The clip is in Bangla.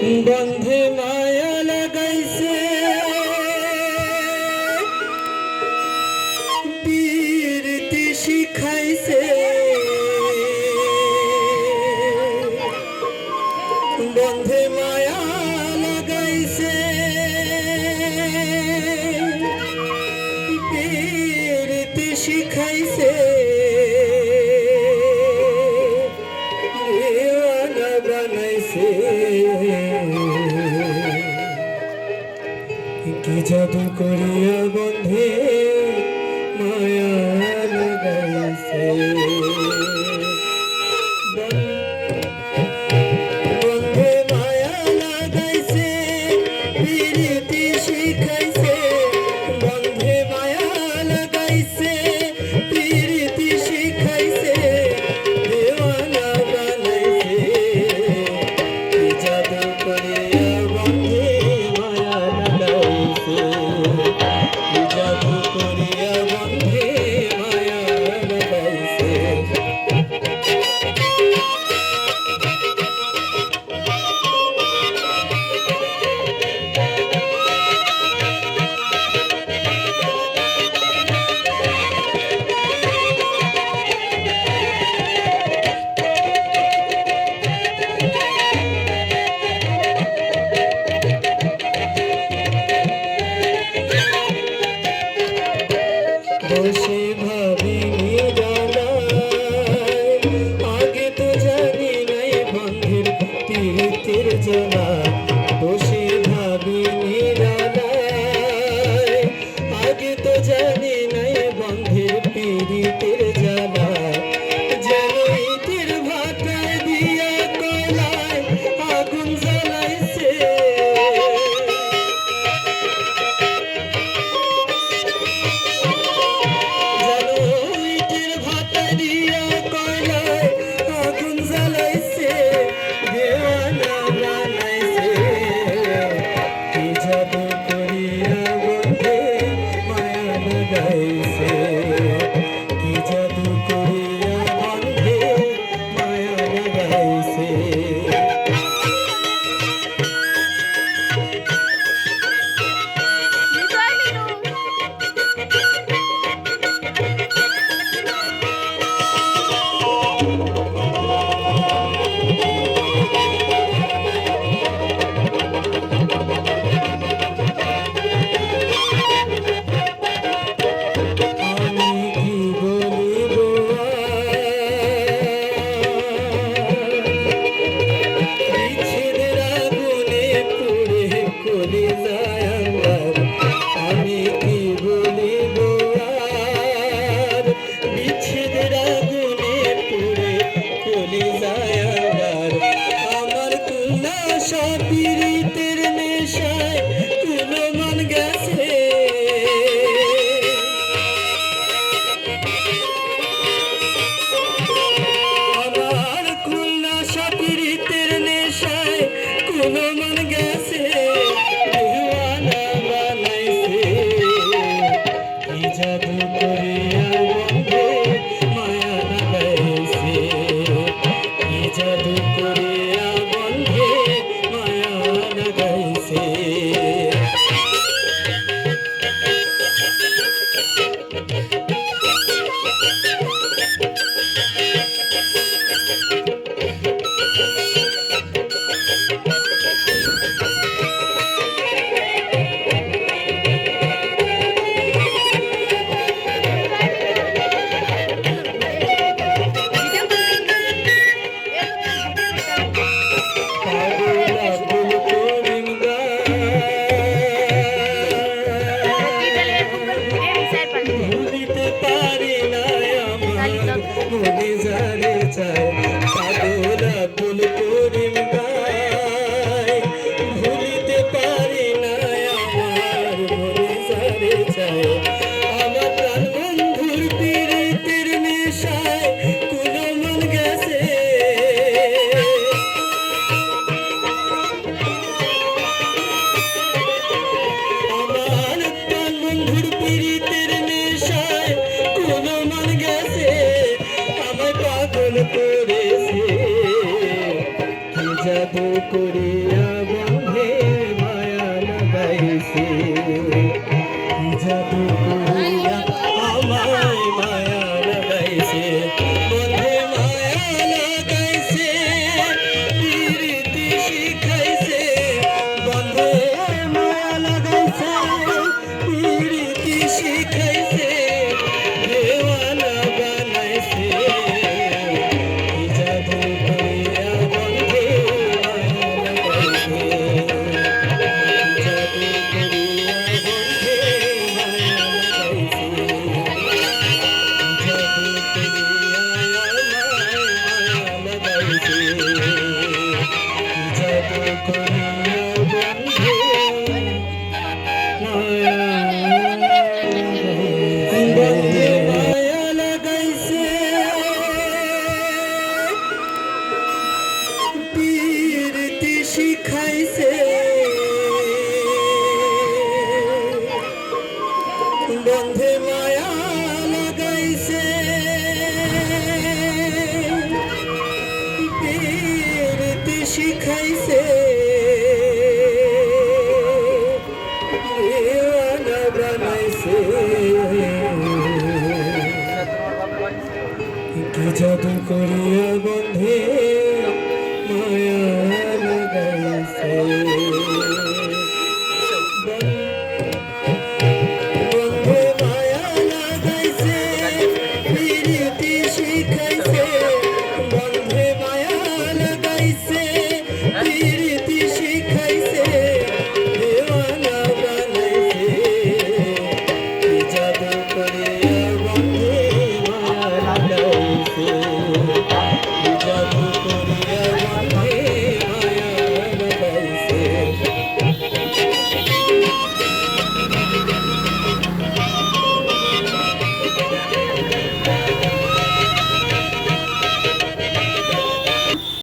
বন্ধে মায়া লাগাইছে বীরতি শিখাইছে বন্ধে মায়া লাগাইছে বীরতি শিখাইছে দেওয়ানা বানাইছে কি জাদু করিয়া বন্ধে মায়া লাগাইছে বন্ধে মায়া লাগাইছে প্রীতি শিখাইছে বন্ধে মায়া লাগাইছে প্রীতি শিখাইছে দেওয়ানা বানাইছে কি জাদু করিয়া বন্ধে মায়া লাগাইছে কি জাদু করিয়া বন্ধে মায়া লাগাইছে বসে ভাবিনি জানাই আগে তো জানি নাই বন্ধের প্রীতির জ্বালা বসে ভাবিনি জানাই আগে তো জানি নাই বন্ধের প্রীতির জ্বালা যেন ইটের ভাটায় দিয়া কলায় আগুন জ্বালাইছে আগুন জ্বালাইছে দেওয়ানা বানাইছে করিয়া বন্ধে মায়া লাগাইছে কি জাদু করিয়া আমায় মায়া লাগাইছে বন্ধে মায়া লাগাইছে প্রীতি শিখাইছে বন্ধে মায়া লাগাইছে প্রীতি শিখাইছে দেওয়ানা বানাইছে কি জাদু করিয়া বন্ধে মায়া লাগাইছে কি জাদু করিয়া বন্ধে মায়া লাগাইছে প্রীতি শিখাইছে বন্ধে মায়া লাগাইছে প্রীতি শিখাইছে দেওয়ানা বানাইছে কি জাদু করিয়া বন্ধে